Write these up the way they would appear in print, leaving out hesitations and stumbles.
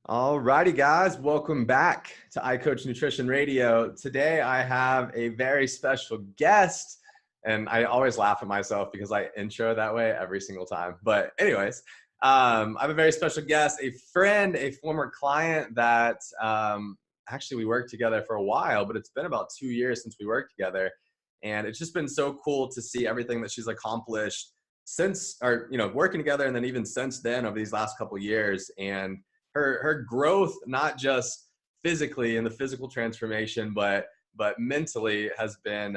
All righty, guys. Welcome back to I Coach Nutrition Radio. Today, I have a very special guest, and I always laugh at myself because I intro that way every single time. But anyways, I have a very special guest, a friend, a former client that actually we worked together for a while, but it's been about 2 years since we worked together. And it's just been so cool to see everything that she's accomplished since, or, working together. And then even since then, over these last couple of years. And her growth, not just physically in the physical transformation, but mentally has been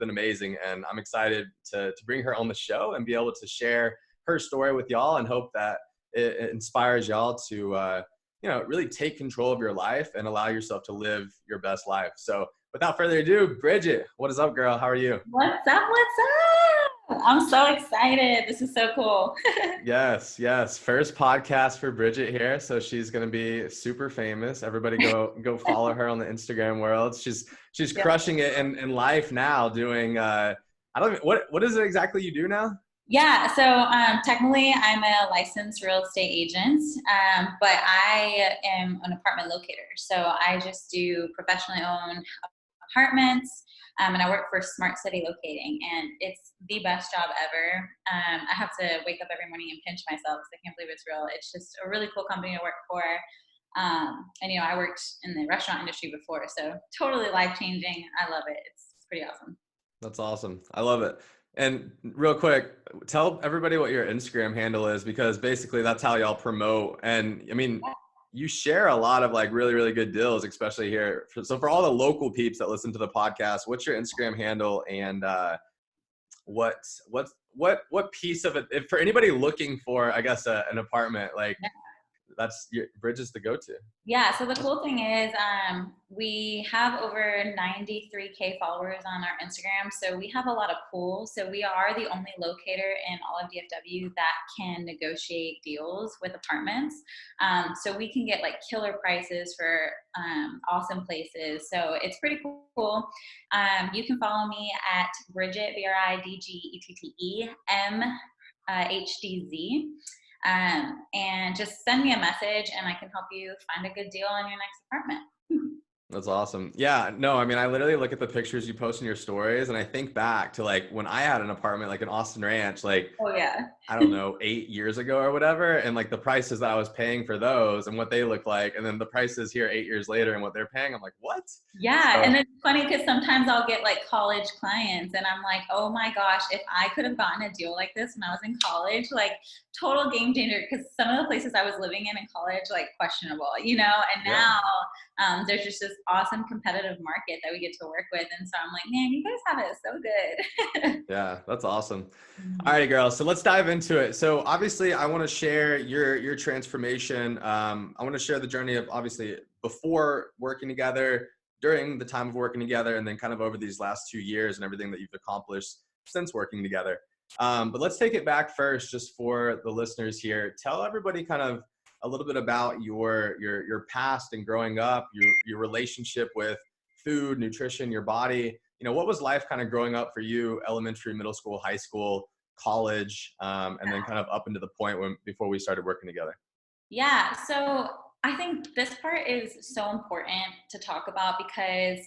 amazing. And I'm excited to bring her on the show and be able to share her story with y'all, and hope that it inspires y'all to really take control of your life and allow yourself to live your best life. So without further ado, Bridgette, what is up, girl? How are you? What's up? What's up? I'm so excited. This is so cool. Yes. First podcast for Bridgette here. So she's going to be super famous. Everybody go follow her on the Instagram world. She's Yeah. crushing it in life now doing, I don't even, what is it exactly you do now? Yeah, so technically I'm a licensed real estate agent, but I am an apartment locator. So I just do professionally owned apartments, and I work for Smart City Locating, and it's the best job ever. I have to wake up every morning and pinch myself because I can't believe it's real. It's just a really cool company to work for. And I worked in the restaurant industry before, so totally life-changing. I love it. It's pretty awesome. That's awesome. I love it. And real quick, tell everybody what your Instagram handle is, because basically that's how y'all promote. And I mean, you share a lot of really, really good deals, especially here. So for all the local peeps that listen to the podcast, what's your Instagram handle, and what piece of it, if for anybody looking for, I guess, an apartment, that's your Bridget's the go-to. Yeah, so the cool thing is we have over 93K followers on our Instagram. So we have a lot of pools. So we are the only locator in all of DFW that can negotiate deals with apartments. So we can get killer prices for awesome places. So it's pretty cool. You can follow me at Bridgette, BridgetteMHDZ. And just send me a message and I can help you find a good deal on your next apartment. That's awesome. Yeah, no, I mean, I literally look at the pictures you post in your stories, and I think back to when I had an apartment in Austin Ranch, Oh yeah. I don't know, 8 years ago or whatever. And the prices that I was paying for those and what they look like, and then the prices here 8 years later and what they're paying, I'm like, what? Yeah, So, and it's funny because sometimes I'll get college clients and I'm like, oh my gosh, if I could have gotten a deal like this when I was in college, total game changer, because some of the places I was living in college, questionable, and yeah. now there's just this awesome competitive market that we get to work with. And so I'm like, man, you guys have it so good. Yeah, that's awesome. All right, girl. So let's dive into it. So obviously, I want to share your transformation. I want to share the journey of, obviously, before working together, during the time of working together, and then kind of over these last 2 years and everything that you've accomplished since working together. But let's take it back first, just for the listeners here. Tell everybody kind of a little bit about your past and growing up, your relationship with food, nutrition, your body. What was life kind of growing up for you, elementary, middle school, high school, college, and then kind of up into the point before we started working together? Yeah, so I think this part is so important to talk about because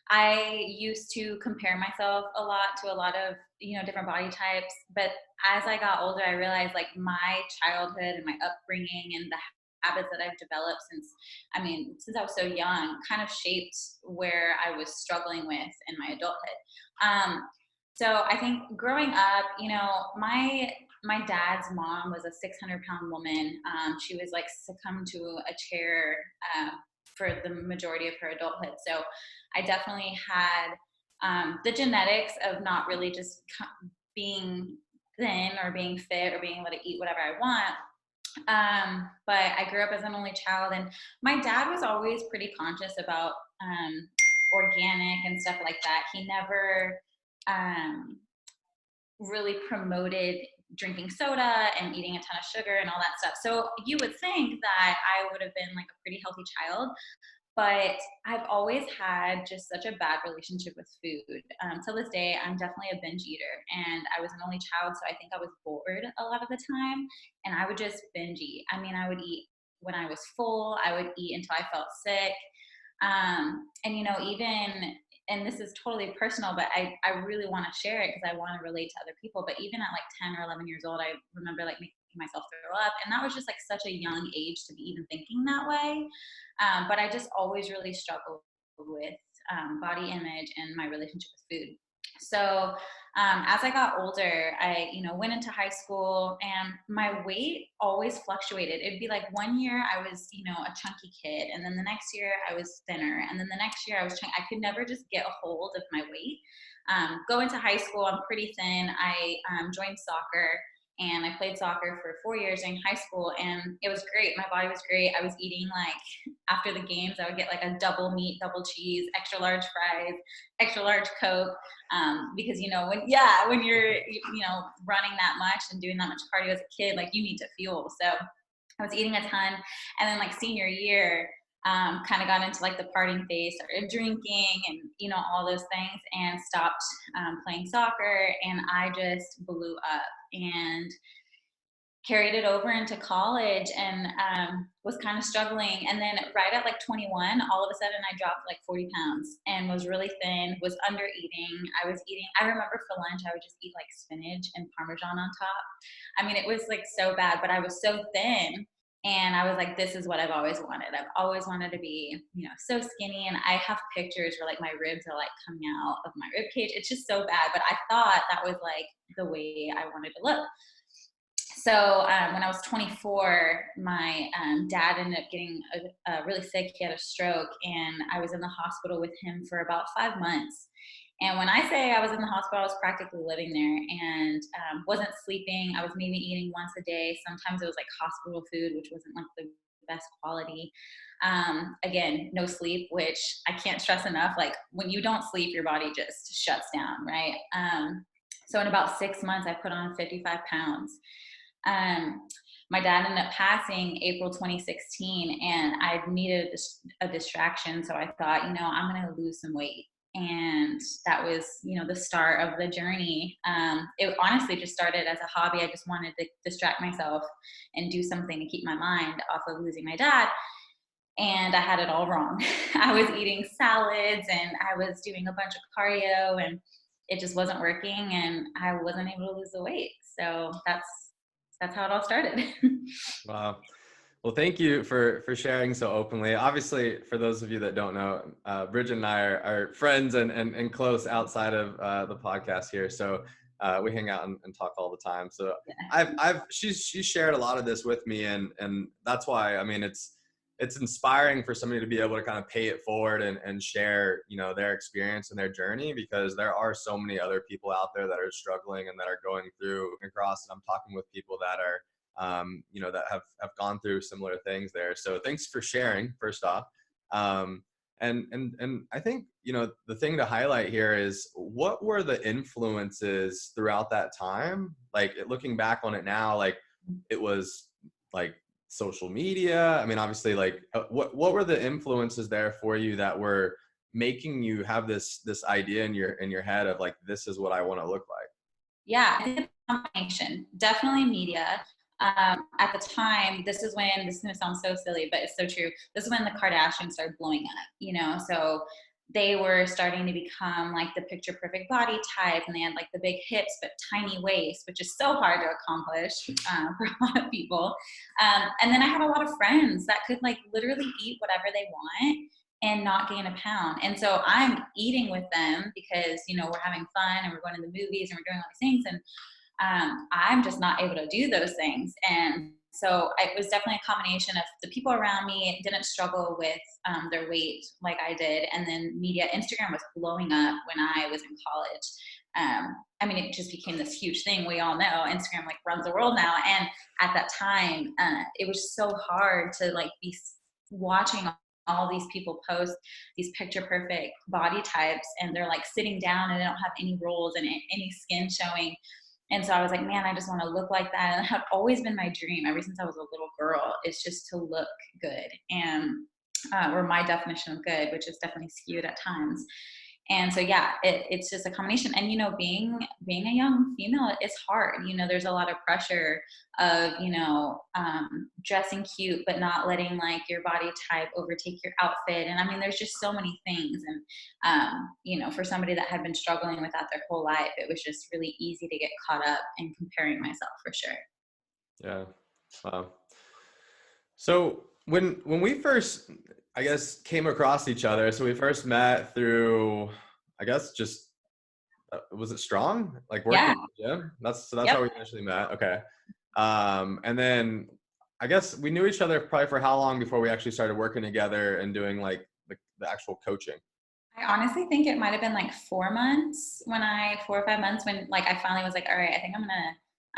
I used to compare myself a lot to a lot of different body types. But as I got older, I realized my childhood and my upbringing and the habits that I've developed since I was so young kind of shaped where I was struggling with in my adulthood. So I think growing up, my dad's mom was a 600-pound woman. She was succumbed to a chair for the majority of her adulthood. So I definitely had the genetics of not really just being thin or being fit or being able to eat whatever I want. But I grew up as an only child, and my dad was always pretty conscious about organic and stuff like that. He never really promoted drinking soda and eating a ton of sugar and all that stuff. So you would think that I would have been a pretty healthy child, but I've always had just such a bad relationship with food. To this day, I'm definitely a binge eater, and I was an only child, so I think I was bored a lot of the time, and I would just binge eat. I mean, I would eat when I was full. I would eat until I felt sick. And, you know, even, and this is totally personal, but I really want to share it because I want to relate to other people. But even at like 10 or 11 years old, I remember like making myself throw up. And that was just like such a young age to be even thinking that way. But I just always really struggled with body image and my relationship with food. So as I got older, I, you know, went into high school and my weight always fluctuated. It'd be like one year I was, you know, a chunky kid. And then the next year I was thinner. And then the next year I was I could never just get a hold of my weight. Go into high school, I'm pretty thin. I joined soccer and I played soccer for 4 years in high school, and it was great. My body was great. I was eating like after the games, I would get like a double meat, double cheese, extra large fries, extra large Coke, because you know when you're running that much and doing that much cardio as a kid, like you need to fuel. So I was eating a ton, and then like senior year, kind of got into like the partying phase, started drinking and, you know, all those things, and stopped playing soccer. And I just blew up and carried it over into college, and was kind of struggling. And then right at like 21, all of a sudden I dropped like 40 pounds and was really thin, was under eating. I remember for lunch, I would just eat like spinach and Parmesan on top. I mean, it was like so bad, but I was so thin. And I was like, this is what I've always wanted. I've always wanted to be, you know, so skinny. And I have pictures where like my ribs are like coming out of my rib cage. It's just so bad. But I thought that was like the way I wanted to look. So when I was 24, my dad ended up getting really sick. He had a stroke, and I was in the hospital with him for about 5 months. And when I say I was in the hospital, I was practically living there, and wasn't sleeping. I was maybe eating once a day. Sometimes it was like hospital food, which wasn't like the best quality. Again, no sleep, which I can't stress enough. Like when you don't sleep, your body just shuts down, right? So in about 6 months, I put on 55 pounds. My dad ended up passing April 2016, and I needed a distraction. So I thought, you know, I'm going to lose some weight. And that was, you know, the start of the journey. It honestly just started as a hobby. I just wanted to distract myself and do something to keep my mind off of losing my dad. And I had it all wrong. I was eating salads and I was doing a bunch of cardio, and it just wasn't working, and I wasn't able to lose the weight. So that's how it all started. Wow. Well, thank you for sharing so openly. Obviously, for those of you that don't know, Bridgette and I are friends and close outside of the podcast here. So we hang out and talk all the time. So she's shared a lot of this with me, and that's why, I mean, it's inspiring for somebody to be able to kind of pay it forward and share, you know, their experience and their journey, because there are so many other people out there that are struggling and that are going through across. And I'm talking with people that are, you know, that have gone through similar things there. So thanks for sharing, first off. And I think, you know, the thing to highlight here is, what were the influences throughout that time? Like looking back on it now, like it was like social media. I mean, obviously, like what were the influences there for you that were making you have this idea in your head of like, this is what I want to look like? Yeah, I think it's a combination. Definitely media. At the time, this is going to sound so silly, but it's so true. This is when the Kardashians started blowing up, you know, so they were starting to become like the picture perfect body type, and they had like the big hips but tiny waist, which is so hard to accomplish for a lot of people. And then I had a lot of friends that could like literally eat whatever they want and not gain a pound. And so I'm eating with them because, you know, we're having fun and we're going to the movies and we're doing all these things. And I'm just not able to do those things. And so it was definitely a combination of the people around me didn't struggle with their weight like I did. And then media, Instagram was blowing up when I was in college. I mean, it just became this huge thing. We all know Instagram like runs the world now. And at that time, it was so hard to like be watching all these people post these picture perfect body types, and they're like sitting down and they don't have any rolls and any skin showing. And so I was like, man, I just want to look like that. And it had always been my dream ever since I was a little girl, is just to look good, and or my definition of good, which is definitely skewed at times. And so, yeah, it's just a combination. And, being a young female, it's hard. There's a lot of pressure of, dressing cute, but not letting like your body type overtake your outfit. And I mean, there's just so many things. And, for somebody that had been struggling with that their whole life, it was just really easy to get caught up in comparing myself, for sure. Yeah. Wow. So when we first, I guess, came across each other, so we first met through, I guess, just was it Strong? Like working Yeah. at the gym? That's Yep. how we initially met. Okay. And then I guess we knew each other probably for how long before we actually started working together and doing like the actual coaching? I honestly think it might have been like 4 months 4 or 5 months when like I finally was like, all right, I think I'm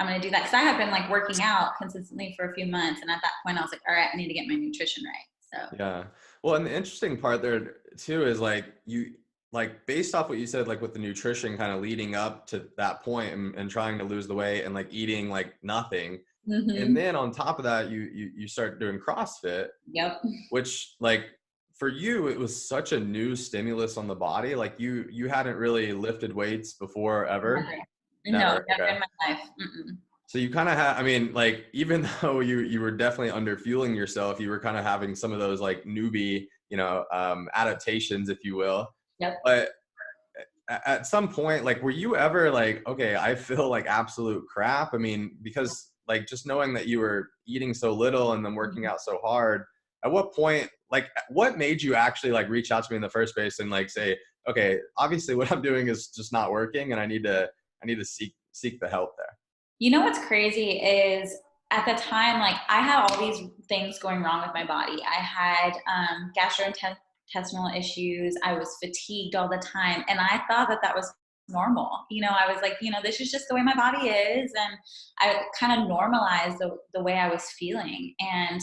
gonna do that. Cause I had been like working out consistently for a few months. And at that point I was like, all right, I need to get my nutrition right. So Yeah. Well, and the interesting part there too is like based off what you said, like with the nutrition kind of leading up to that point and trying to lose the weight and like eating like nothing. And then on top of that, you start doing CrossFit. Yep. Which like for you, it was such a new stimulus on the body. Like you hadn't really lifted weights before ever. Never Okay. in my life. So you kind of have, I mean, like, even though you were definitely under fueling yourself, you were kind of having some of those like newbie, adaptations, if you will. Yep. But at some point, like, were you ever like, okay, I feel like absolute crap? I mean, because like just knowing that you were eating so little and then working out so hard, at what point, like, what made you actually like reach out to me in the first place and like say, okay, obviously what I'm doing is just not working and I need to seek the help there? You know what's crazy is at the time, like I had all these things going wrong with my body. I had gastrointestinal issues. I was fatigued all the time. And I thought that was normal. I was like, this is just the way my body is. And I kind of normalized the way I was feeling. And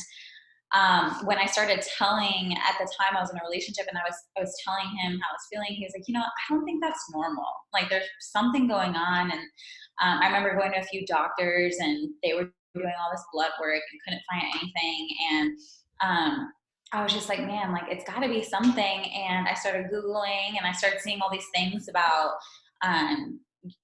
when I started telling, at the time I was in a relationship and I was telling him how I was feeling, he was like, I don't think that's normal. Like there's something going on. And I remember going to a few doctors and they were doing all this blood work and couldn't find anything. And I was just like, man, like it's gotta be something. And I started Googling and I started seeing all these things about,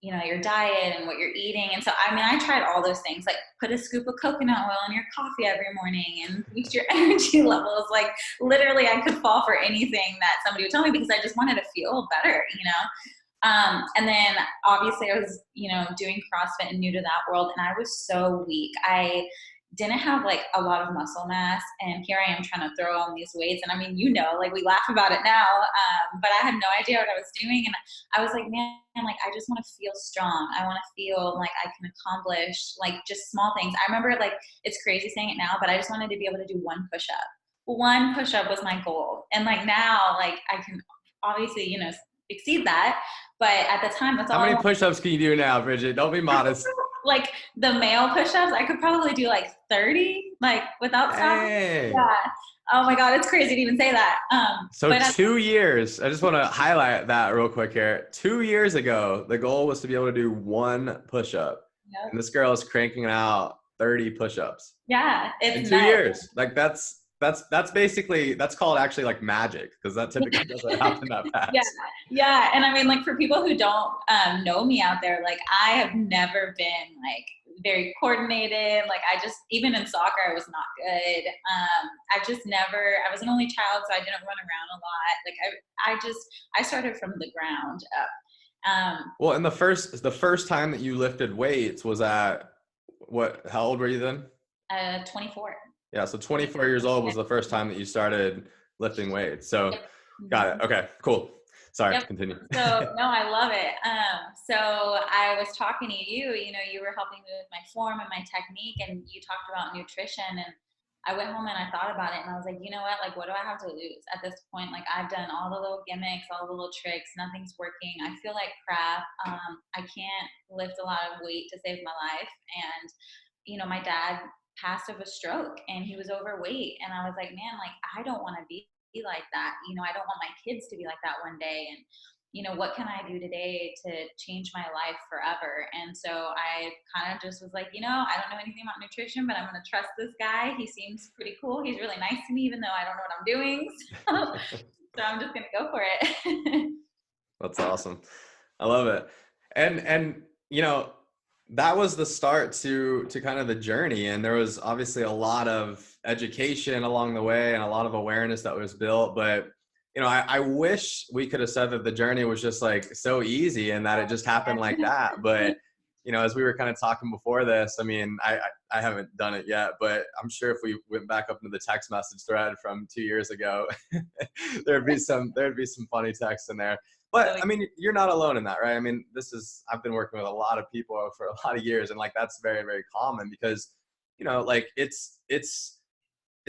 your diet and what you're eating. And so, I mean, I tried all those things, like put a scoop of coconut oil in your coffee every morning and boost your energy levels. Like literally I could fall for anything that somebody would tell me because I just wanted to feel better. And then obviously I was, doing CrossFit and new to that world. And I was so weak. I didn't have like a lot of muscle mass. And here I am trying to throw on these weights. And I mean, like we laugh about it now, but I had no idea what I was doing. And I was like, man, like, I just want to feel strong. I want to feel like I can accomplish like just small things. I remember like, it's crazy saying it now, but I just wanted to be able to do one push-up. One push-up was my goal. And like now, like I can obviously, exceed that. But at the time, that's all. How many push-ups can you do now, Bridgette? Don't be modest. Like the male push-ups, I could probably do like 30, like without stopping. Yeah. Oh my God, it's crazy to even say that. So 2 years, I just want to highlight that real quick here. 2 years ago, the goal was to be able to do one push-up. Yep. And this girl is cranking out 30 push-ups. Yeah. In 2 years. Like that's basically, that's called actually like magic because that typically doesn't happen that fast. Yeah. And I mean, like for people who don't know me out there, like I have never been like very coordinated. Like even in soccer, I was not good. I was an only child, so I didn't run around a lot. Like I started from the ground up. Well, and the first time that you lifted weights was at how old were you then? 24. Yeah, so 24 years old was the first time that you started lifting weights. So, got it. Okay, cool. Sorry, continue. So, no, I love it. So I was talking to you, you were helping me with my form and my technique, and you talked about nutrition, and I went home and I thought about it, and I was like, you know what, like, what do I have to lose at this point? Like, I've done all the little gimmicks, all the little tricks, nothing's working. I feel like crap. I can't lift a lot of weight to save my life. And, my dad passed of a stroke and he was overweight. And I was like, man, like, I don't want to be like that. I don't want my kids to be like that one day. And, what can I do today to change my life forever? And so I kind of just was like, I don't know anything about nutrition, but I'm going to trust this guy. He seems pretty cool. He's really nice to me, even though I don't know what I'm doing. So I'm just going to go for it. That's awesome. I love it. And you know, that was the start to kind of the journey. And there was obviously a lot of education along the way and a lot of awareness that was built. But I wish we could have said that the journey was just like so easy and that it just happened like that. But as we were kind of talking before this, I mean, I haven't done it yet, but I'm sure if we went back up into the text message thread from 2 years ago, there'd be some funny texts in there. But I mean, you're not alone in that, right? I mean, I've been working with a lot of people for a lot of years, and like that's very, very common because, like it's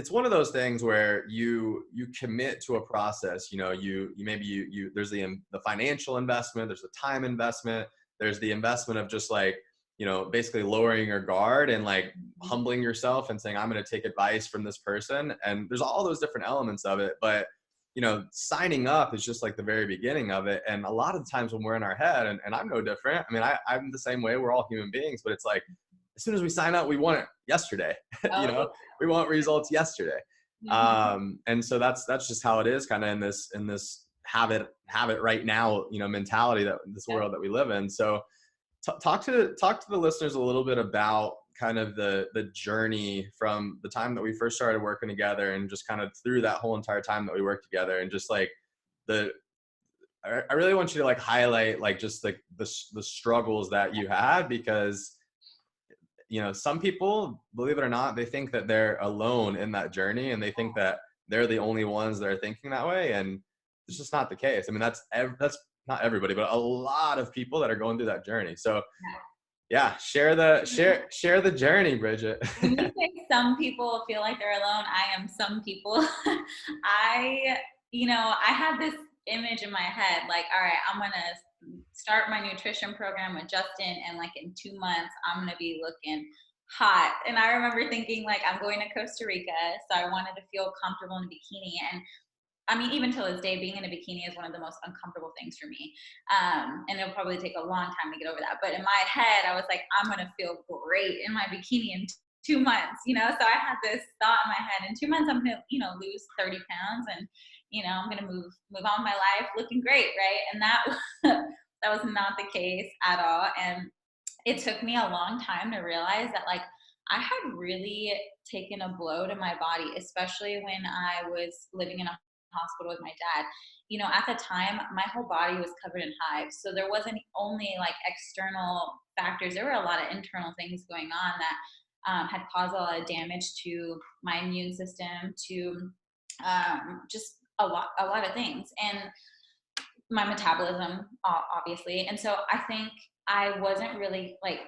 one of those things where you commit to a process. You maybe you there's the financial investment, there's the time investment, there's the investment of just like, basically lowering your guard and like humbling yourself and saying, I'm going to take advice from this person. And there's all those different elements of it. But signing up is just like the very beginning of it. And a lot of times when we're in our head, and I'm no different. I mean, I'm the same way. We're all human beings, but it's like, as soon as we sign up, we want it yesterday. We want results yesterday. And so that's just how it is kind of in this have it right now, mentality that this world that we live in. So talk to the listeners a little bit about kind of the journey from the time that we first started working together and just kind of through that whole entire time that we worked together, and just like I really want you to like highlight like just like the struggles that you had, because some people, believe it or not, they think that they're alone in that journey and they think that they're the only ones that are thinking that way, and it's just not the case. I mean, that's not everybody, but a lot of people that are going through that journey. So yeah, share the journey, Bridgette. When you say some people feel like they're alone, I am some people. I had this image in my head, like, all right, I'm gonna start my nutrition program with Justin, and like in 2 months, I'm gonna be looking hot. And I remember thinking, like, I'm going to Costa Rica, so I wanted to feel comfortable in a bikini. And I mean, even till this day, being in a bikini is one of the most uncomfortable things for me. And it'll probably take a long time to get over that. But in my head, I was like, I'm going to feel great in my bikini in 2 months, So I had this thought in my head, in 2 months, I'm going to, lose 30 pounds and, I'm going to move on with my life looking great. Right. And that, that was not the case at all. And it took me a long time to realize that, like, I had really taken a blow to my body, especially when I was living in a hospital with my dad. At the time, my whole body was covered in hives. So there wasn't only like external factors, there were a lot of internal things going on that had caused a lot of damage to my immune system, to just a lot of things. And my metabolism, obviously. And so I think I wasn't really like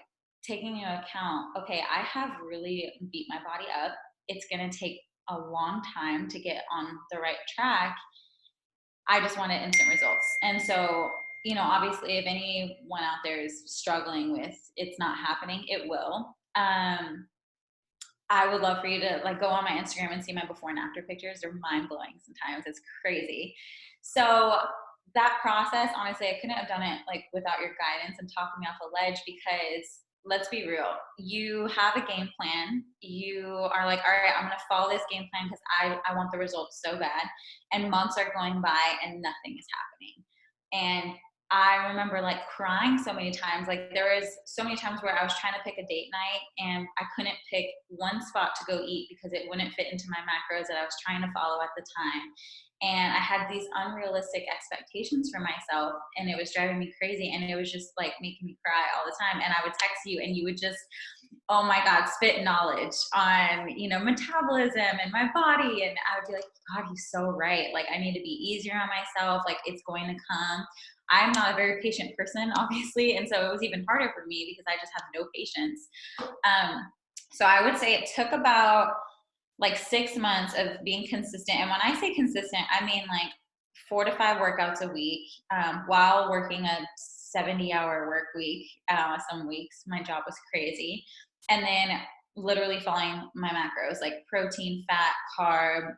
taking into account, okay, I have really beat my body up. It's going to take a long time to get on the right track. I just wanted instant results. And so, obviously, if anyone out there is struggling with it's not happening, it will. I would love for you to like go on my Instagram and see my before and after pictures. They're mind blowing sometimes. It's crazy. So that process, honestly, I couldn't have done it like without your guidance and talking me off a ledge, because let's be real. You have a game plan. You are like, all right, I'm going to follow this game plan because I want the results so bad. And months are going by and nothing is happening. And I remember like crying so many times. Like there was so many times where I was trying to pick a date night and I couldn't pick one spot to go eat because it wouldn't fit into my macros that I was trying to follow at the time. And I had these unrealistic expectations for myself, and it was driving me crazy. And it was just like making me cry all the time. And I would text you and you would just, oh my God, spit knowledge on, metabolism and my body. And I would be like, God, he's so right. Like I need to be easier on myself. Like it's going to come. I'm not a very patient person, obviously. And so it was even harder for me because I just have no patience. So I would say it took about like 6 months of being consistent. And when I say consistent, I mean like 4 to 5 workouts a week, while working a 70-hour work week. Some weeks my job was crazy. And then literally following my macros, like protein, fat, carb,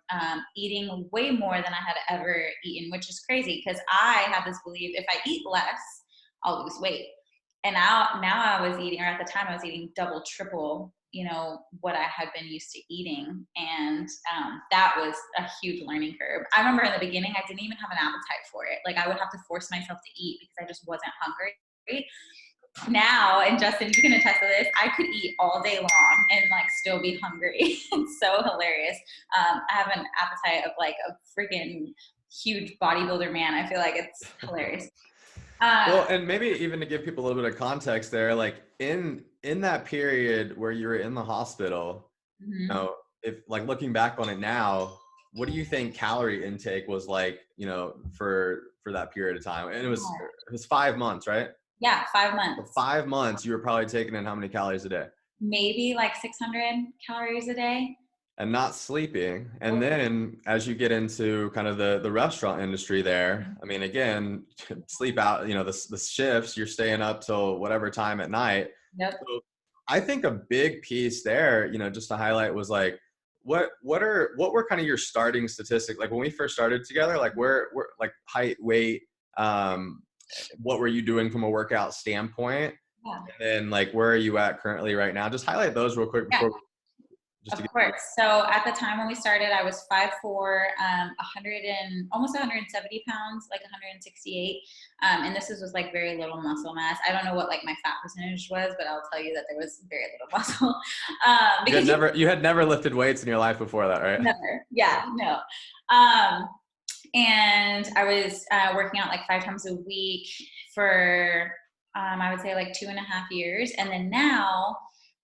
eating way more than I had ever eaten, which is crazy because I have this belief if I eat less, I'll lose weight. And now I was eating, or at the time I was eating double, triple what I had been used to eating. And that was a huge learning curve. I remember in the beginning, I didn't even have an appetite for it. Like I would have to force myself to eat because I just wasn't hungry. Now, and Justin, you can attest to this, I could eat all day long and like still be hungry. It's so hilarious. I have an appetite of like a freaking huge bodybuilder man. I feel like it's hilarious. Well, and maybe even to give people a little bit of context there, like in that period where you were in the hospital, if like looking back on it now, what do you think calorie intake was like, for that period of time? And it was 5 months, right? Yeah, 5 months. For 5 months, you were probably taking in how many calories a day? Maybe like 600 calories a day. And not sleeping. And then as you get into kind of the restaurant industry there, I mean, again, sleep out, the shifts, you're staying up till whatever time at night. Yep. So I think a big piece there, just to highlight was like, what were kind of your starting statistics? Like when we first started together, like where like height, weight, what were you doing from a workout standpoint? Yeah. And then like, where are you at currently right now? Just highlight those real quick before Of course. So at the time when we started, I was 5'4", 100 and almost 170 pounds, like 168. And this was like very little muscle mass. I don't know what like my fat percentage was, but I'll tell you that there was very little muscle. You had never lifted weights in your life before that, right? Never. Yeah, no. And I was working out like 5 times a week for, I would say like 2.5 years. And then now,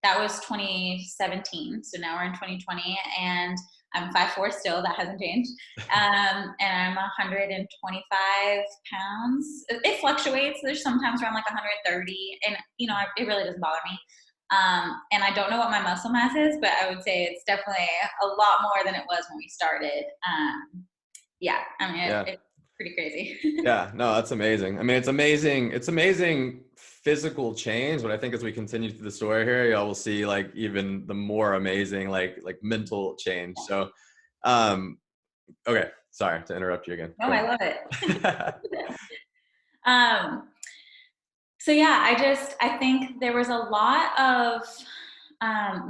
that was 2017. So now we're in 2020 and I'm 5'4" still. That hasn't changed. And I'm 125 pounds. It fluctuates. There's sometimes where I'm like 130 and it really doesn't bother me. And I don't know what my muscle mass is, but I would say it's definitely a lot more than it was when we started. It's pretty crazy. Yeah, no, that's amazing. I mean, it's amazing physical change, but I think as we continue through the story here, y'all will see like even the more amazing like mental change. So okay, sorry to interrupt you again. No, I love it. So yeah, I think there was a lot of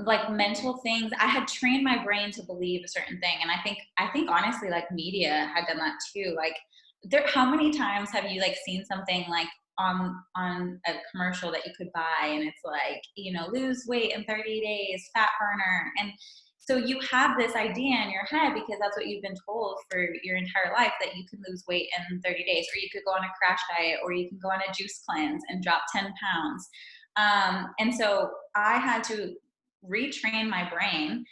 like mental things. I had trained my brain to believe a certain thing. And I think honestly, like media had done that too. Like how many times have you like seen something like on a commercial that you could buy and it's like, lose weight in 30 days, fat burner. And so you have this idea in your head because that's what you've been told for your entire life, that you can lose weight in 30 days, or you could go on a crash diet, or you can go on a juice cleanse and drop 10 pounds. And so I had to retrain my brain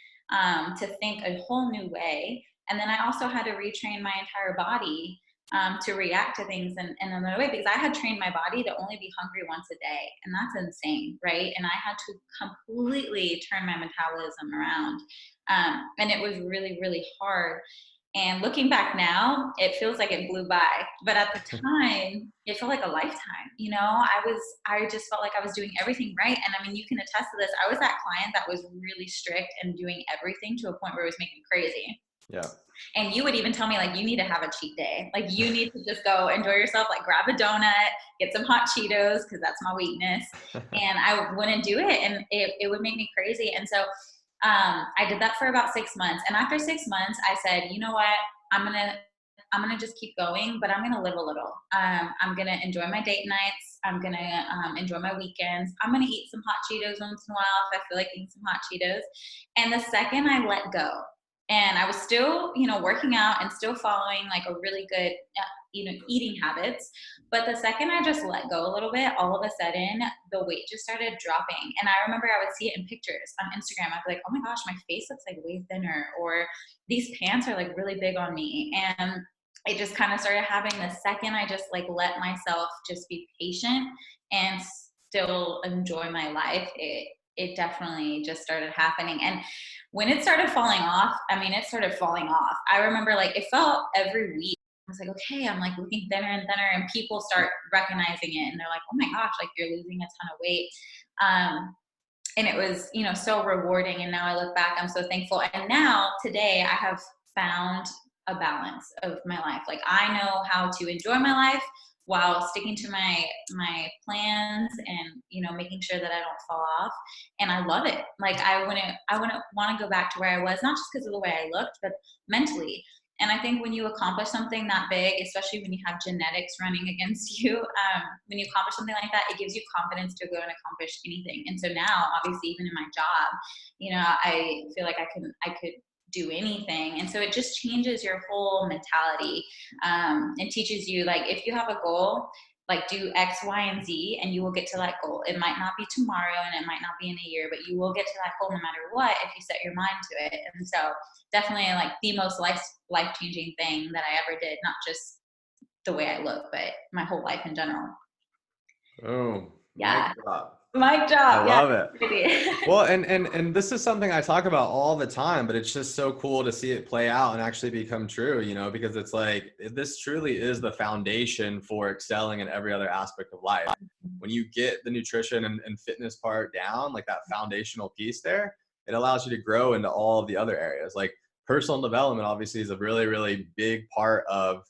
to think a whole new way. And then I also had to retrain my entire body to react to things in another way, because I had trained my body to only be hungry once a day. And that's insane, right? And I had to completely turn my metabolism around. And it was really, really hard. And looking back now, it feels like it blew by. But at the time, it felt like a lifetime. I just felt like I was doing everything right. And I mean, you can attest to this. I was that client that was really strict and doing everything to a point where it was making me crazy. Yeah. And you would even tell me, like, you need to have a cheat day. Like, you need to just go enjoy yourself, like grab a donut, get some hot Cheetos, because that's my weakness. And I wouldn't do it. And it would make me crazy. And so I did that for about 6 months. And after 6 months, I said, you know what, I'm going to just keep going, but I'm going to live a little. I'm going to enjoy my date nights. I'm going to enjoy my weekends. I'm going to eat some hot Cheetos once in a while if I feel like eating some hot Cheetos. And the second I let go, and I was still, working out and still following like a really good, eating habits. But the second I just let go a little bit, all of a sudden the weight just started dropping. And I remember I would see it in pictures on Instagram. I'd be like, oh my gosh, my face looks like way thinner, or these pants are like really big on me. And it just kind of started happening the second I just like let myself just be patient and still enjoy my life. It definitely just started happening. And when it started falling off, it started falling off. I remember like it felt every week. I was like, okay, I'm like looking thinner and thinner, and people start recognizing it and they're like, oh my gosh, like you're losing a ton of weight. And it was, so rewarding. And now I look back, I'm so thankful. And now today I have found a balance of my life. Like I know how to enjoy my life while sticking to my plans and, you know, making sure that I don't fall off. And I love it. Like I wouldn't want to go back to where I was, not just because of the way I looked, but mentally. And I think when you accomplish something that big, especially when you have genetics running against you, when you accomplish something like that, it gives you confidence to go and accomplish anything. And so now, obviously, even in my job, you know, I feel like I could do anything. And so it just changes your whole mentality, and teaches you, like, if you have a goal, like, do X, Y, and Z, and you will get to that goal. It might not be tomorrow and it might not be in a year, but you will get to that goal no matter what if you set your mind to it. And so definitely, like, the most life-changing thing that I ever did, not just the way I look, but my whole life in general. Oh, Yeah. mic drop. Mic I drop. Yeah. love it. Well, and this is something I talk about all the time, but it's just so cool to see it play out and actually become true, you know, because it's like, this truly is the foundation for excelling in every other aspect of life. When you get the nutrition and fitness part down, like that foundational piece there, it allows you to grow into all of the other areas. Like personal development obviously is a really, really big part of,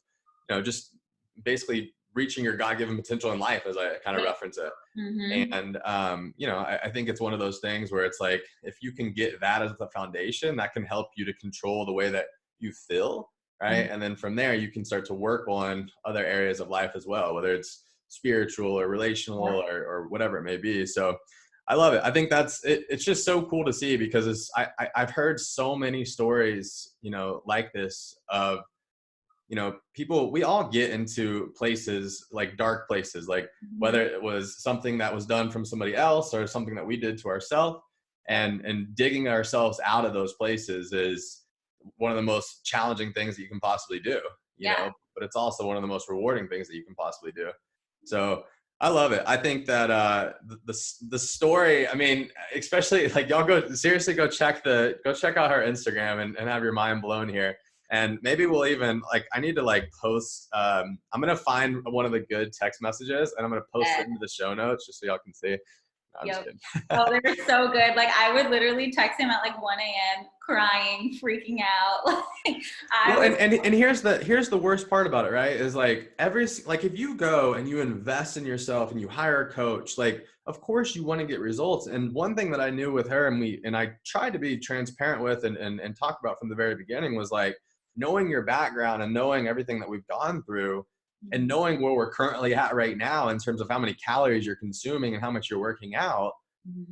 you know, just basically reaching your God-given potential in life, as I kind of reference it. Mm-hmm. And, you know, I think it's one of those things where it's like, if you can get that as the foundation, that can help you to control the way that you feel, right? Mm-hmm. And then from there, you can start to work on other areas of life as well, whether it's spiritual or relational or whatever it may be. So I love it. I think that's it. It's just so cool to see, because I've heard so many stories, you know, like this of, you know, people, we all get into places, like dark places, like Mm-hmm. whether it was something that was done from somebody else or something that we did to ourselves, and digging ourselves out of those places is one of the most challenging things that you can possibly do, you Yeah. know, but it's also one of the most rewarding things that you can possibly do. So I love it. I think that the story, I mean, especially like, y'all seriously go check out her Instagram and have your mind blown here. And maybe we'll even, like, I need to like post, I'm going to find one of the good text messages and I'm going to post it into the show notes just so y'all can see. No, I'm just Yep. kidding. Oh, they were so good. Like, I would literally text him at like 1 a.m. crying, freaking out. Like, Well, and here's the worst part about it, right? Is like like if you go and you invest in yourself and you hire a coach, like of course you want to get results. And one thing that I knew with her, and I tried to be transparent with and talk about from the very beginning, was like knowing your background and knowing everything that we've gone through and knowing where we're currently at right now in terms of how many calories you're consuming and how much you're working out.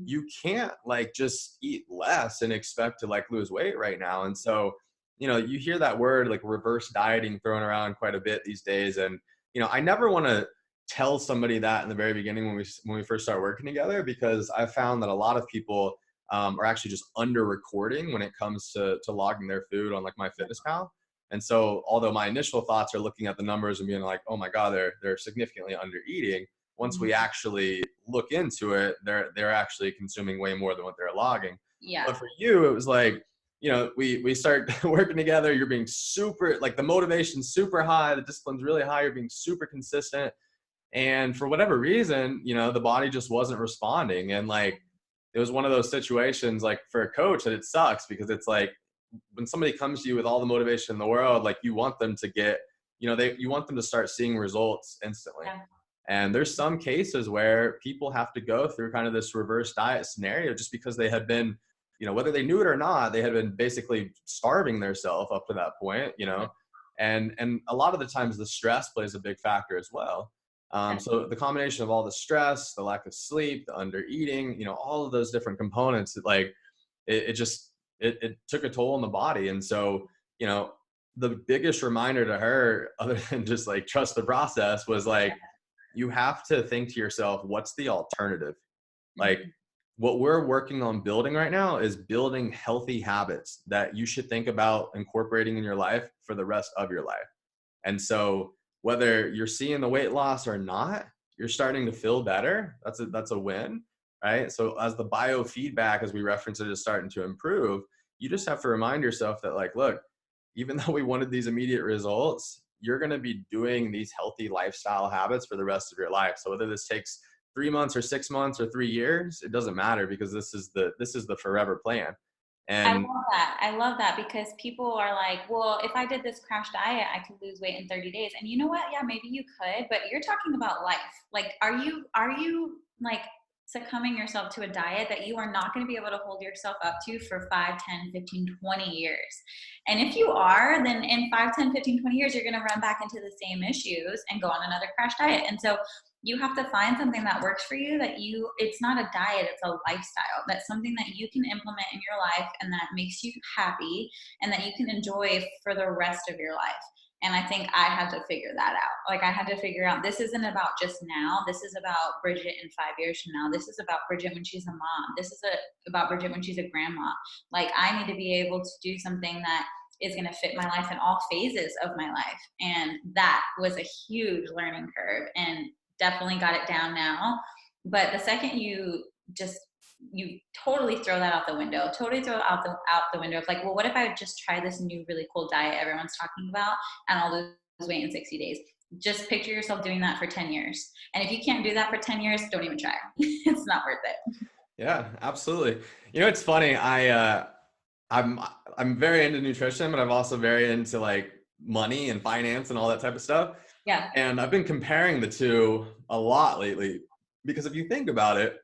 You can't like just eat less and expect to like lose weight right now. And so, you know, you hear that word like reverse dieting thrown around quite a bit these days. And, you know, I never want to tell somebody that in the very beginning when we first start working together, because I found that a lot of people are actually just under recording when it comes to logging their food on like MyFitnessPal. And so although my initial thoughts are looking at the numbers and being like, oh my God, they're significantly under eating, once we actually look into it, they're actually consuming way more than what they're logging. yeah. But for you, it was like, you know, we start working together. You're being super, like the motivation's super high, the discipline's really high. You're being super consistent, and for whatever reason, you know, the body just wasn't responding. And like, it was one of those situations, like for a coach, that it sucks because it's like when somebody comes to you with all the motivation in the world, like you want them to get, you know, you want them to start seeing results instantly. Yeah. And there's some cases where people have to go through kind of this reverse diet scenario just because they had been, you know, whether they knew it or not, they had been basically starving themselves up to that point, you know, and a lot of the times the stress plays a big factor as well. So the combination of all the stress, the lack of sleep, the under eating, you know, all of those different components, like it just, it took a toll on the body. And so, you know, the biggest reminder to her, other than just like trust the process, was like, you have to think to yourself, what's the alternative? Like what we're working on building right now is building healthy habits that you should think about incorporating in your life for the rest of your life. And so whether you're seeing the weight loss or not, you're starting to feel better. That's a win, right? So as the biofeedback, as we reference it, is starting to improve, you just have to remind yourself that like, look, even though we wanted these immediate results, you're going to be doing these healthy lifestyle habits for the rest of your life. So whether this takes 3 months or 6 months or 3 years, it doesn't matter, because this is the forever plan. I And love that. I love that because people are like, well, if I did this crash diet, I could lose weight in 30 days. And you know what? Yeah, maybe you could, but you're talking about life. Like, are you like succumbing yourself to a diet that you are not going to be able to hold yourself up to for 5, 10, 15, 20 years? And if you are, then in 5, 10, 15, 20 years, you're going to run back into the same issues and go on another crash diet. And so you have to find something that works for you, that it's not a diet, it's a lifestyle. That's something that you can implement in your life and that makes you happy and that you can enjoy for the rest of your life. And I think I had to figure that out. Like, I had to figure out, this isn't about just now. This is about Bridgette in 5 years from now. This is about Bridgette when she's a mom. This is about Bridgette when she's a grandma. Like, I need to be able to do something that is going to fit my life in all phases of my life. And that was a huge learning curve, and definitely got it down now. But the second you totally throw that out the window, totally throw it out the window of like, well, what if I just try this new really cool diet everyone's talking about and I'll lose weight in 60 days? Just picture yourself doing that for 10 years. And if you can't do that for 10 years, don't even try. It's not worth it. yeah, absolutely. You know, it's funny. I'm very into nutrition, but I'm also very into like money and finance and all that type of stuff. Yeah. And I've been comparing the two a lot lately, because if you think about it,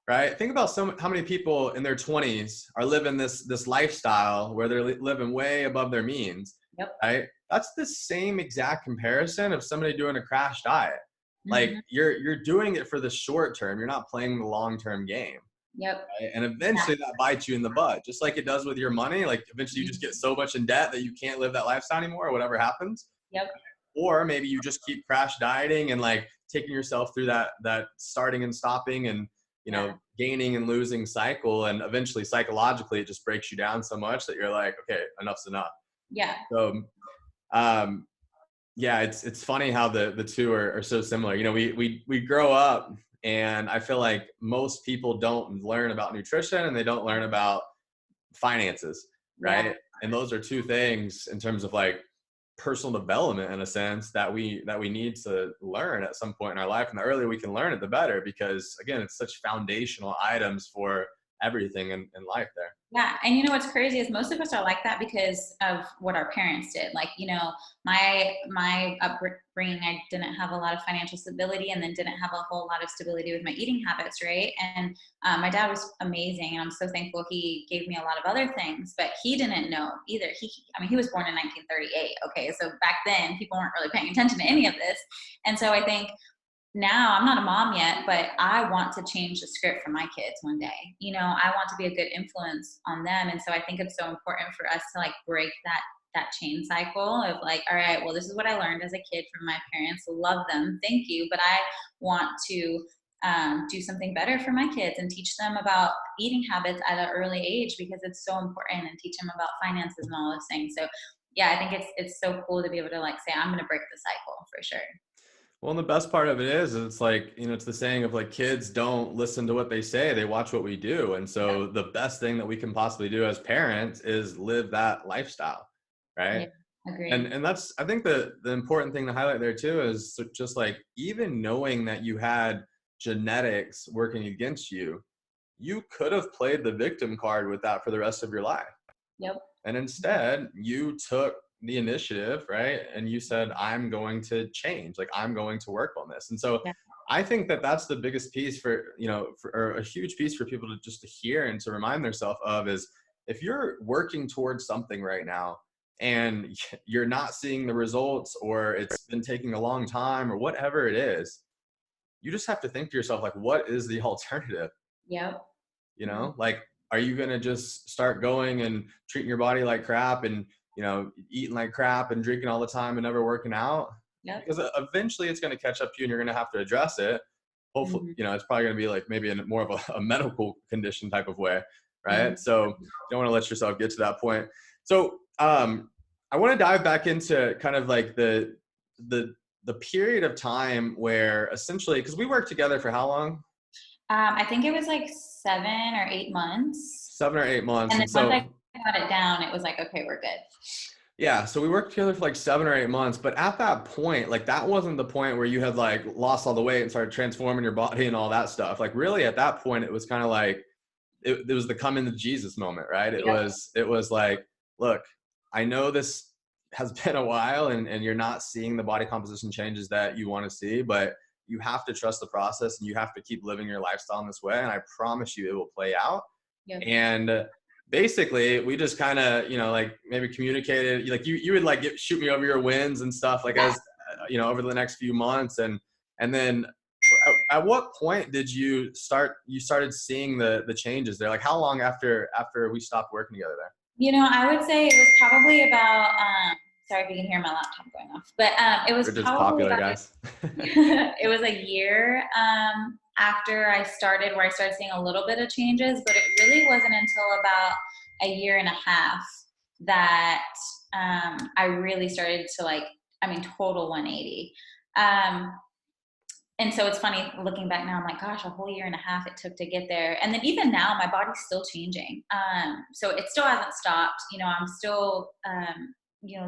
right? Think about how many people in their 20s are living this lifestyle where they're living way above their means, Yep. right? That's the same exact comparison of somebody doing a crash diet. Like, Mm-hmm. you're doing it for the short term. You're not playing the long-term game. Yep. Right? And eventually that bites you in the butt, just like it does with your money. Like, eventually you just get so much in debt that you can't live that lifestyle anymore, or whatever happens. Yep. Or maybe you just keep crash dieting and like taking yourself through that starting and stopping and, you know, gaining and losing cycle. And eventually psychologically, it just breaks you down so much that you're like, okay, enough's enough. Yeah. So, yeah, it's funny how the two are so similar. You know, we grow up, and I feel like most people don't learn about nutrition and they don't learn about finances, right? Yeah. And those are two things in terms of like personal development, in a sense, that we need to learn at some point in our life. And the earlier we can learn it, the better, because again, it's such foundational items for everything in life there. Yeah. And you know what's crazy is most of us are like that because of what our parents did. Like, you know, my upbringing, I didn't have a lot of financial stability, and then didn't have a whole lot of stability with my eating habits, right? And my dad was amazing, and I'm so thankful he gave me a lot of other things, but he didn't know either. He was born in 1938. Okay. So back then people weren't really paying attention to any of this. And so I think now, I'm not a mom yet, but I want to change the script for my kids one day. You know, I want to be a good influence on them. And so I think it's so important for us to like break that chain cycle of like, all right, well, this is what I learned as a kid from my parents. Love them. Thank you. But I want to do something better for my kids and teach them about eating habits at an early age, because it's so important, and teach them about finances and all those things. So yeah, I think it's so cool to be able to like say, I'm going to break the cycle for sure. Well, and the best part of it is it's like, you know, it's the saying of like, kids don't listen to what they say, they watch what we do. And so the best thing that we can possibly do as parents is live that lifestyle, right? Yeah, agreed. And that's, I think the important thing to highlight there too is just like, even knowing that you had genetics working against you, you could have played the victim card with that for the rest of your life. Yep. And instead you took the initiative, right? And you said, I'm going to change, like I'm going to work on this. And so Yeah. I think that that's the biggest piece for, you know, or a huge piece for people to just to hear and to remind themselves of is, if you're working towards something right now and you're not seeing the results, or it's been taking a long time, or whatever it is, you just have to think to yourself, like, what is the alternative? Yep. You know, like, are you going to just start going and treating your body like crap and, you know, eating like crap and drinking all the time and never working out? Yep. Because eventually it's going to catch up to you and you're going to have to address it. Hopefully, Mm-hmm. you know, it's probably going to be like maybe in more of a medical condition type of way. Right. Mm-hmm. So you don't want to let yourself get to that point. So I want to dive back into kind of like the period of time where essentially, because we worked together for how long? I think it was like 7 or 8 months. 7 or 8 months. And then And so once I got it down, it was like, okay, we're good. yeah, so we worked together for like 7 or 8 months, but at that point, like that wasn't the point where you had like lost all the weight and started transforming your body and all that stuff. Like really at that point, it was kind of like it was the come into Jesus moment, right? It Yep. was like, look, I know this has been a while and you're not seeing the body composition changes that you want to see, but you have to trust the process and you have to keep living your lifestyle in this way. And I promise you it will play out. Yep. And basically we just kind of, like maybe communicated, like you would like shoot me over your wins and stuff like as, over the next few months. And then at what point did you started seeing the changes there? Like how long after we stopped working together there? I would say it was probably about, sorry if you can hear my laptop going off, but it was Bridgette's probably popular, about, guys. it was a year after I started where I started seeing a little bit of changes, but it really wasn't until about a year and a half that I really started to total 180. And so it's funny looking back now, I'm like, gosh, a whole year and a half it took to get there. And then even now my body's still changing. So it still hasn't stopped. I'm still,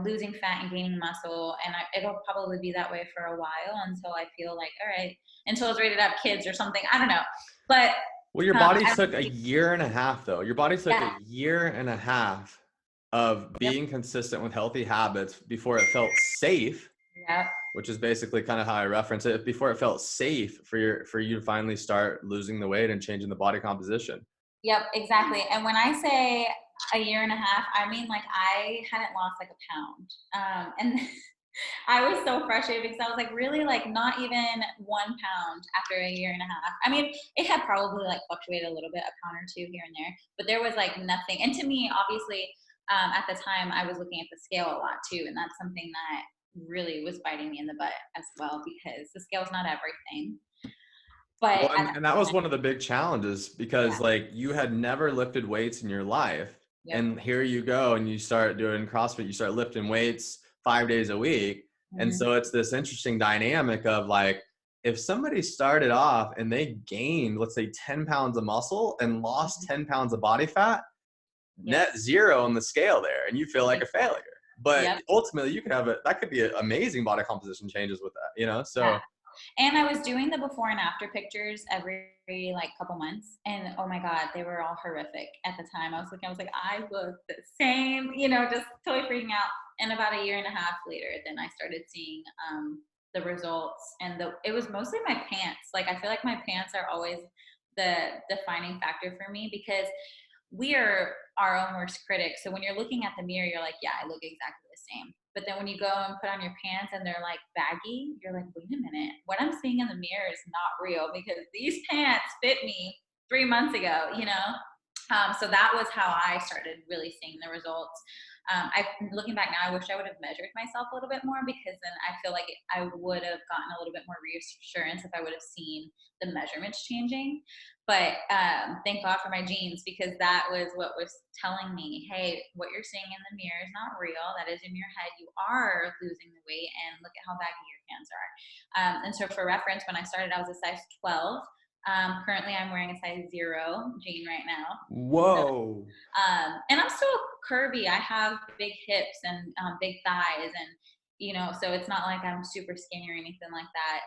losing fat and gaining muscle. And it'll probably be that way for a while until I feel like, all right, until it's ready to have kids or something. I don't know. But well, your body took a year and a half though. Your body took yeah. a year and a half of being consistent with healthy habits before it felt safe. Yep. Which is basically kind of how I reference it, before it felt safe for you to finally start losing the weight and changing the body composition. Yep, exactly. And when I say a year and a half, I mean like I hadn't lost like a pound. And I was so frustrated because I was like, really, like not even 1 pound after a year and a half. I mean, it had probably like fluctuated a little bit, a pound or two here and there, but there was like nothing. And to me, obviously, at the time I was looking at the scale a lot too. And that's something that really was biting me in the butt as well, because the scale's not everything. But well, and that was one of the big challenges because like you had never lifted weights in your life. Yep. And here you go and you start doing CrossFit, you start lifting weights 5 days a week. Mm-hmm. And so it's this interesting dynamic of like, if somebody started off and they gained, let's say 10 pounds of muscle and lost 10 pounds of body fat, net zero on the scale there, and you feel like a failure. But ultimately you could have that could be amazing body composition changes with that, so. Yeah. And I was doing the before and after pictures every like couple months, and oh my God, they were all horrific at the time. I was like, I look the same, just totally freaking out. And about a year and a half later, then I started seeing the results, and it was mostly my pants. Like I feel like my pants are always the defining factor for me, because we are our own worst critic. So when you're looking at the mirror, you're like, yeah, I look exactly the same. But then when you go and put on your pants and they're like baggy, you're like, wait a minute, what I'm seeing in the mirror is not real, because these pants fit me 3 months ago, So that was how I started really seeing the results. Looking back now, I wish I would have measured myself a little bit more, because then I feel like I would have gotten a little bit more reassurance if I would have seen the measurements changing. But thank God for my jeans, because that was what was telling me, hey, what you're seeing in the mirror is not real. That is in your head. You are losing the weight, and look at how baggy your pants are. And so for reference, when I started, I was a size 12. Currently I'm wearing a size 0 jean right now. Whoa. And I'm still curvy. I have big hips and big thighs, and so it's not like I'm super skinny or anything like that.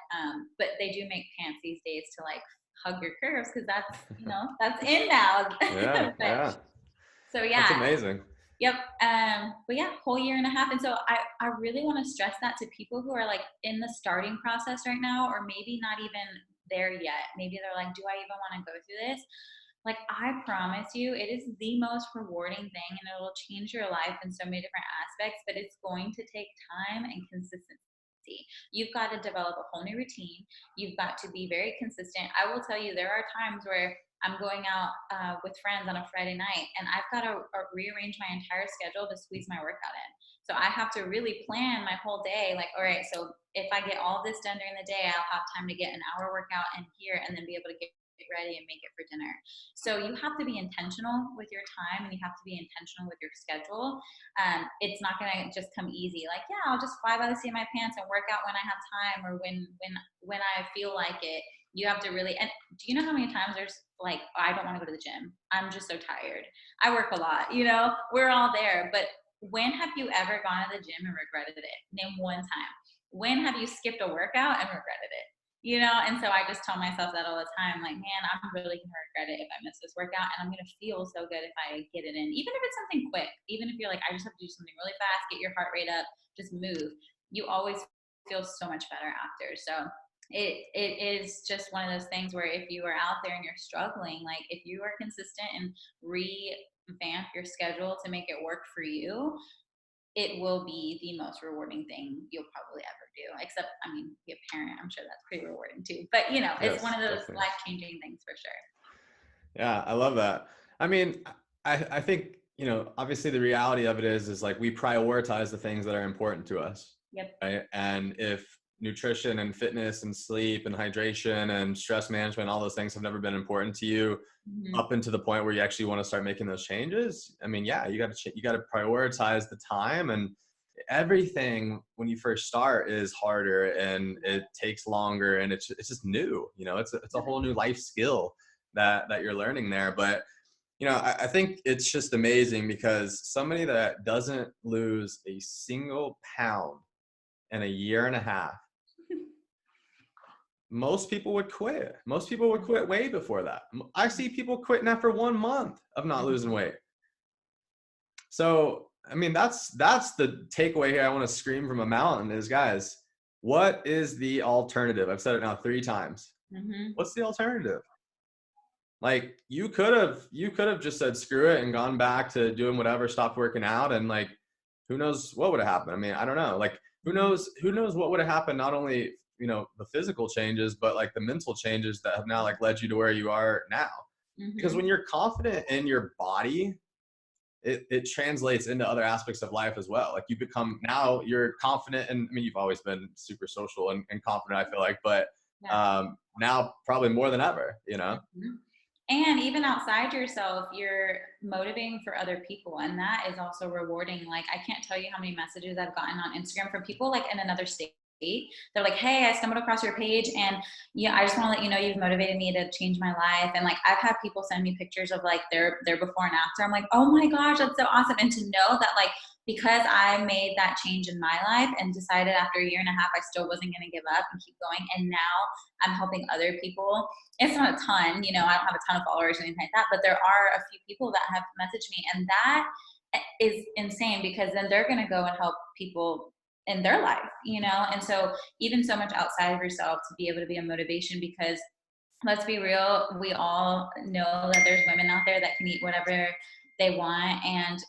But they do make pants these days to like hug your curves, because that's that's in now. Yeah. Yeah. So yeah, that's amazing. Yep. But yeah, whole year and a half. And so I really want to stress that to people who are like in the starting process right now, or maybe not even there yet. Maybe they're like, do I even want to go through this? Like, I promise you, it is the most rewarding thing, and it will change your life in so many different aspects, but it's going to take time and consistency. You've got to develop a whole new routine. You've got to be very consistent. I will tell you, there are times where I'm going out with friends on a Friday night, and I've got to rearrange my entire schedule to squeeze my workout in. So I have to really plan my whole day. Like, all right, so if I get all this done during the day, I'll have time to get an hour workout in here, and then be able to get ready and make it for dinner. So you have to be intentional with your time, and you have to be intentional with your schedule. It's not going to just come easy. Like, yeah, I'll just fly by the seat of my pants and work out when I have time, or when I feel like it. You have to really, and do you know how many times there's like, I don't want to go to the gym. I'm just so tired. I work a lot, we're all there. But when have you ever gone to the gym and regretted it? Name one time. When have you skipped a workout and regretted it? you know? And so I just tell myself that all the time, like, man, I'm really gonna regret it if I miss this workout, and I'm gonna feel so good if I get it in, even if it's something quick, even if you're like, I just have to do something really fast, get your heart rate up, just move. You always feel so much better after. So it is just one of those things where if you are out there and you're struggling, like if you are consistent and revamp your schedule to make it work for you, it will be the most rewarding thing you'll probably ever do. Except, I mean, be a parent, I'm sure that's pretty rewarding too. But you know, it's one Yes, of those definitely. life-changing things for sure. Yeah, I love that. I mean, I think, obviously the reality of it is like we prioritize the things that are important to us. Yep. Right. And if nutrition and fitness and sleep and hydration and stress management, all those things have never been important to you Mm-hmm. up into the point where you actually want to start making those changes. I mean, yeah, you got to prioritize the time, and everything when you first start is harder and it takes longer, and it's just new, it's a whole new life skill that you're learning there. But I think it's just amazing because somebody that doesn't lose a single pound in a year and a half, most people would quit. Most people would quit way before that. I see people quitting after 1 month of not losing weight. So, I mean, that's the takeaway here. I want to scream from a mountain is, guys, what is the alternative? I've said it now 3 times. Mm-hmm. What's the alternative? Like you could have just said screw it and gone back to doing whatever, stopped working out, and like who knows what would have happened. I mean, I don't know. Like who knows what would have happened, not only, the physical changes, but like the mental changes that have now like led you to where you are now. Because Mm-hmm. when you're confident in your body, it translates into other aspects of life as well. Like now you're confident, and I mean, you've always been super social and confident, I feel like, but Yeah. now probably more than ever, Mm-hmm. And even outside yourself, you're motivating for other people. And that is also rewarding. Like, I can't tell you how many messages I've gotten on Instagram from people like in another state. They're like, hey, I stumbled across your page, and yeah, I just want to let you know you've motivated me to change my life. And like, I've had people send me pictures of like their before and after. I'm like, oh my gosh, that's so awesome. And to know that like, because I made that change in my life and decided after a year and a half, I still wasn't going to give up and keep going. And now I'm helping other people. It's not a ton, I don't have a ton of followers or anything like that, but there are a few people that have messaged me, and that is insane because then they're going to go and help people in their life. And so even so much outside of yourself to be able to be a motivation, because let's be real, we all know that there's women out there that can eat whatever they want and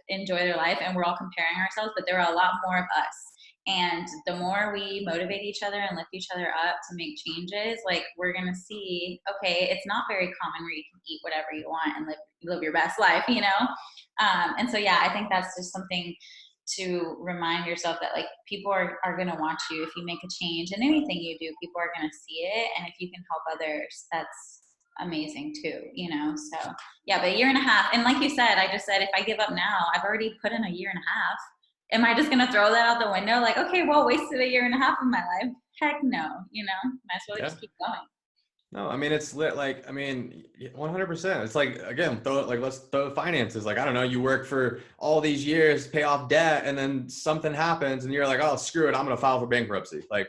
enjoy their life, and we're all comparing ourselves, but there are a lot more of us. And the more we motivate each other and lift each other up to make changes, like we're gonna see, okay, it's not very common where you can eat whatever you want and live your best life. And so yeah, I think that's just something to remind yourself that like people are going to watch you if you make a change, and anything you do, people are going to see it. And if you can help others, that's amazing too. So yeah, but a year and a half. And like you said, I just said, if I give up now, I've already put in a year and a half. Am I just going to throw that out the window? Like, okay, well, wasted a year and a half of my life. Heck no, might as well Yeah. just keep going. No, I mean, it's lit. Like, I mean, 100%. It's like, again, let's throw finances. Like, I don't know, you work for all these years, pay off debt, and then something happens and you're like, oh, screw it, I'm going to file for bankruptcy. Like,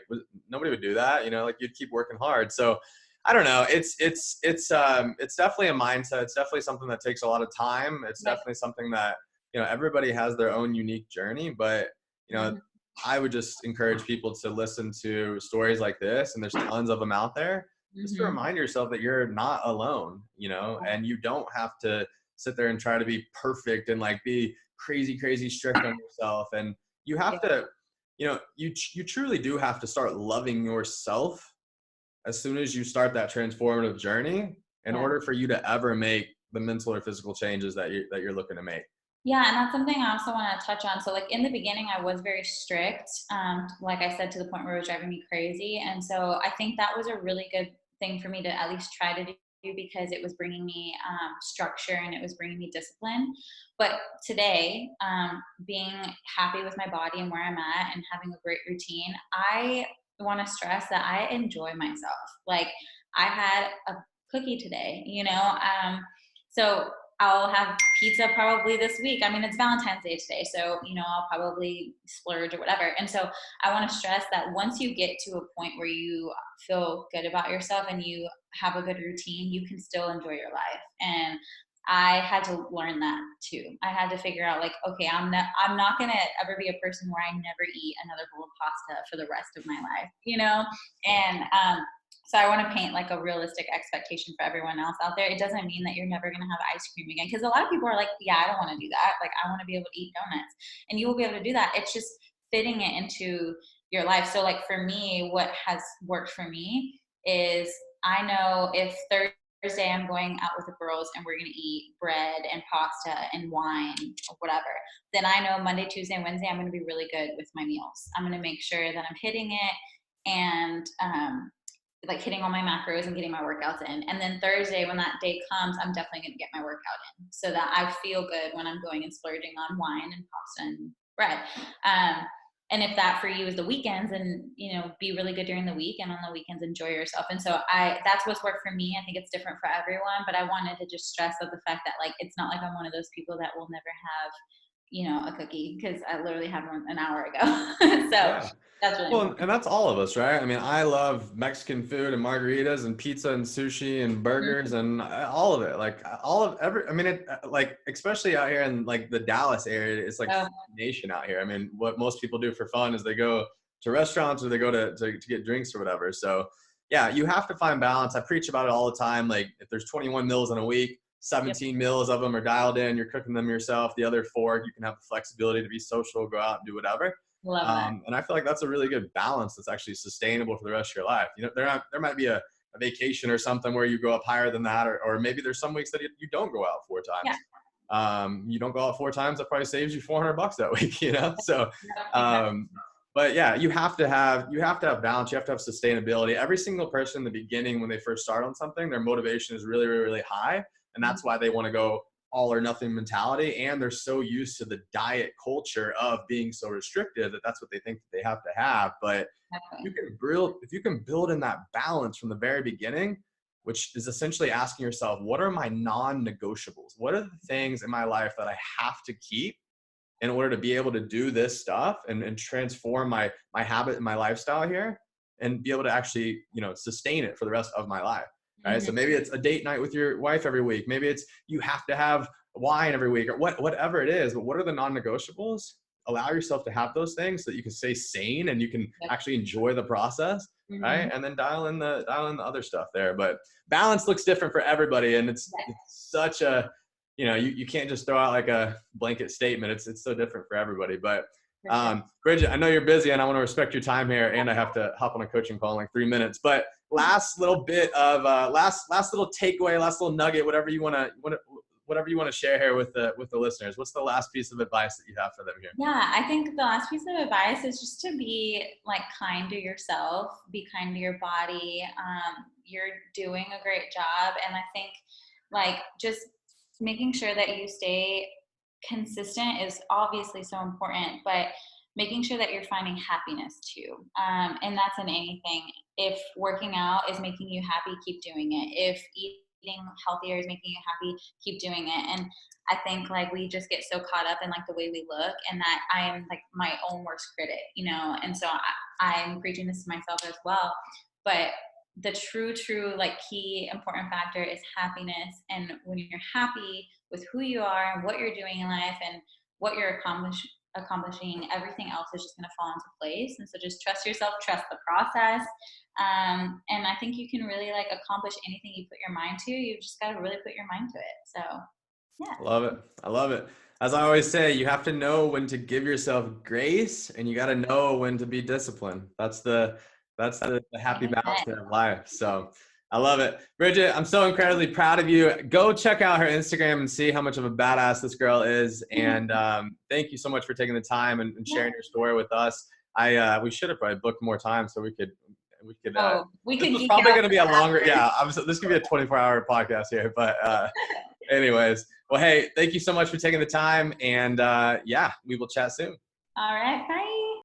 nobody would do that, like you'd keep working hard. So I don't know. It's definitely a mindset. It's definitely something that takes a lot of time. It's Right. definitely something that, everybody has their own unique journey, but, Mm-hmm. I would just encourage people to listen to stories like this, and there's tons of them out there, just to Mm-hmm. remind yourself that you're not alone, and you don't have to sit there and try to be perfect and like be crazy, crazy strict on yourself. And you have to, you truly do have to start loving yourself as soon as you start that transformative journey in Yeah. order for you to ever make the mental or physical changes that you're looking to make. Yeah, and that's something I also want to touch on. So, like in the beginning, I was very strict, like I said, to the point where it was driving me crazy. And so, I think that was a really good thing for me to at least try to do because it was bringing me structure and it was bringing me discipline. But today, being happy with my body and where I'm at and having a great routine, I want to stress that I enjoy myself. Like I had a cookie today. So I'll have pizza probably this week. I mean, it's Valentine's Day today, so, I'll probably splurge or whatever. And so I want to stress that once you get to a point where you feel good about yourself and you have a good routine, you can still enjoy your life. And I had to learn that too. I had to figure out, like, okay, I'm not going to ever be a person where I never eat another bowl of pasta for the rest of my life. And so I want to paint like a realistic expectation for everyone else out there. It doesn't mean that you're never going to have ice cream again. Because a lot of people are like, yeah, I don't want to do that. Like, I want to be able to eat donuts. And you will be able to do that. It's just fitting it into your life. So like for me, what has worked for me is I know if Thursday I'm going out with the girls and we're going to eat bread and pasta and wine or whatever, then I know Monday, Tuesday, and Wednesday I'm going to be really good with my meals. I'm going to make sure that I'm hitting it and like hitting all my macros and getting my workouts in. And then Thursday, when that day comes, I'm definitely going to get my workout in so that I feel good when I'm going and splurging on wine and pasta and bread. And if that for you is the weekends, and be really good during the week, and on the weekends enjoy yourself. And so that's what's worked for me. I think it's different for everyone, but I wanted to just stress of the fact that like it's not like I'm one of those people that will never have a cookie, because I literally had one an hour ago. So Yeah. that's really Well, important. and that's all of us, right? I mean, I love Mexican food and margaritas and pizza and sushi and burgers and all of it. Like I mean, like, especially out here in like the Dallas area, it's like nation out here. I mean, what most people do for fun is they go to restaurants or they go to get drinks or whatever. So yeah, you have to find balance. I preach about it all the time. Like if there's 21 meals in a week, 17 meals of them are dialed in, you're cooking them yourself. The other 4, you can have the flexibility to be social, go out and do whatever. Love that. And I feel like that's a really good balance that's actually sustainable for the rest of your life. There might be a vacation or something where you go up higher than that, or maybe there's some weeks that you don't go out 4 times. Yeah. You don't go out 4 times, that probably saves you $400 that week, So, but yeah, you have to have balance. You have to have sustainability. Every single person in the beginning, when they first start on something, their motivation is really, really, really high. And that's why they want to go all or nothing mentality. And they're so used to the diet culture of being so restrictive that that's what they think that they have to have. But if you can build in that balance from the very beginning, which is essentially asking yourself, what are my non-negotiables? What are the things in my life that I have to keep in order to be able to do this stuff and transform my habit and my lifestyle here and be able to actually, sustain it for the rest of my life. Right. Mm-hmm. So maybe it's a date night with your wife every week. Maybe it's you have to have wine every week or whatever it is. But what are the non-negotiables? Allow yourself to have those things so that you can stay sane and you can actually enjoy the process. Mm-hmm. Right. And then dial in the other stuff there. But balance looks different for everybody. And it's such a, you can't just throw out like a blanket statement. It's so different for everybody. But Bridgette, I know you're busy and I want to respect your time here, and I have to hop on a coaching call in like 3 minutes. But last little bit of last little takeaway, last little nugget, whatever you want to share here with the listeners. What's the last piece of advice that you have for them here? Yeah, I think the last piece of advice is just to be like kind to yourself, be kind to your body. You're doing a great job, and I think like just making sure that you stay consistent is obviously so important, but making sure that you're finding happiness too. And that's in anything. If working out is making you happy, keep doing it. If eating healthier is making you happy, keep doing it. And I think like we just get so caught up in like the way we look, and that I am like my own worst critic, and so I'm preaching this to myself as well. But the true like key important factor is happiness. And when you're happy with who you are and what you're doing in life and what you're accomplishing, everything else is just going to fall into place. And so just trust yourself, trust the process. And I think you can really like accomplish anything you put your mind to. You've just got to really put your mind to it. So yeah. I love it. As I always say, you have to know when to give yourself grace, and you got to know when to be disciplined. That's the happy balance of life. So I love it. Bridgette, I'm so incredibly proud of you. Go check out her Instagram and see how much of a badass this girl is. And thank you so much for taking the time and sharing your story with us. We should have probably booked more time so we could. This was probably going to be a longer. Yeah, this could be a 24-hour podcast here. But anyways, well, hey, thank you so much for taking the time. And we will chat soon. All right. Bye.